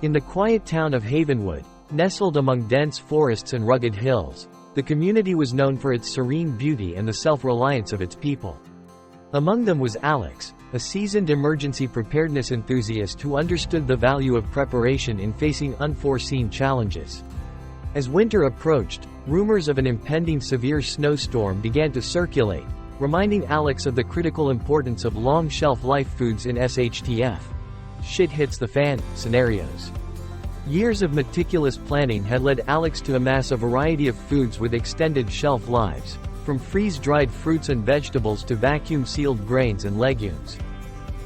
In the quiet town of Havenwood, nestled among dense forests and rugged hills, the community was known for its serene beauty and the self-reliance of its people. Among them was Alex, a seasoned emergency preparedness enthusiast who understood the value of preparation in facing unforeseen challenges. As winter approached, rumors of an impending severe snowstorm began to circulate, reminding Alex of the critical importance of long shelf-life foods in SHTF. Shit hits the fan scenarios. Years of meticulous planning had led Alex to amass a variety of foods with extended shelf lives, from freeze-dried fruits and vegetables to vacuum-sealed grains and legumes.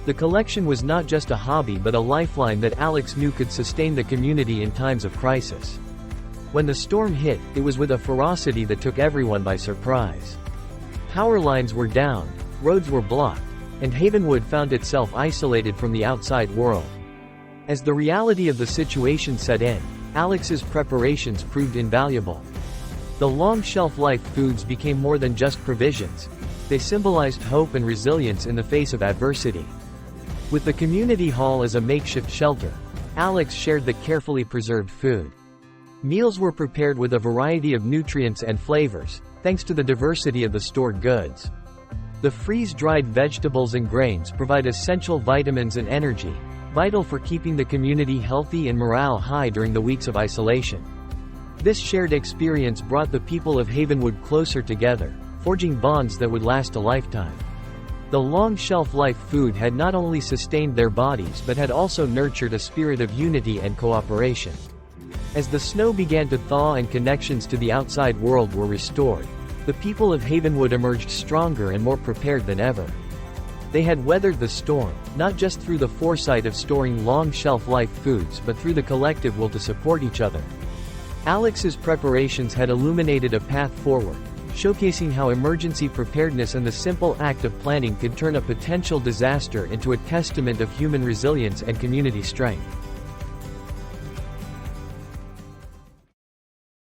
The collection was not just a hobby but a lifeline that Alex knew could sustain the community in times of crisis. When the storm hit, it was with a ferocity that took everyone by surprise. Power lines were down, roads were blocked, and Havenwood found itself isolated from the outside world. As the reality of the situation set in, Alex's preparations proved invaluable. The long shelf-life foods became more than just provisions. They symbolized hope and resilience in the face of adversity. With the community hall as a makeshift shelter, Alex shared the carefully preserved food. Meals were prepared with a variety of nutrients and flavors, thanks to the diversity of the stored goods. The freeze-dried vegetables and grains provide essential vitamins and energy, vital for keeping the community healthy and morale high during the weeks of isolation. This shared experience brought the people of Havenwood closer together, forging bonds that would last a lifetime. The long shelf-life food had not only sustained their bodies but had also nurtured a spirit of unity and cooperation. As the snow began to thaw and connections to the outside world were restored, the people of Havenwood emerged stronger and more prepared than ever. They had weathered the storm, not just through the foresight of storing long shelf-life foods but through the collective will to support each other. Alex's preparations had illuminated a path forward, showcasing how emergency preparedness and the simple act of planning could turn a potential disaster into a testament of human resilience and community strength.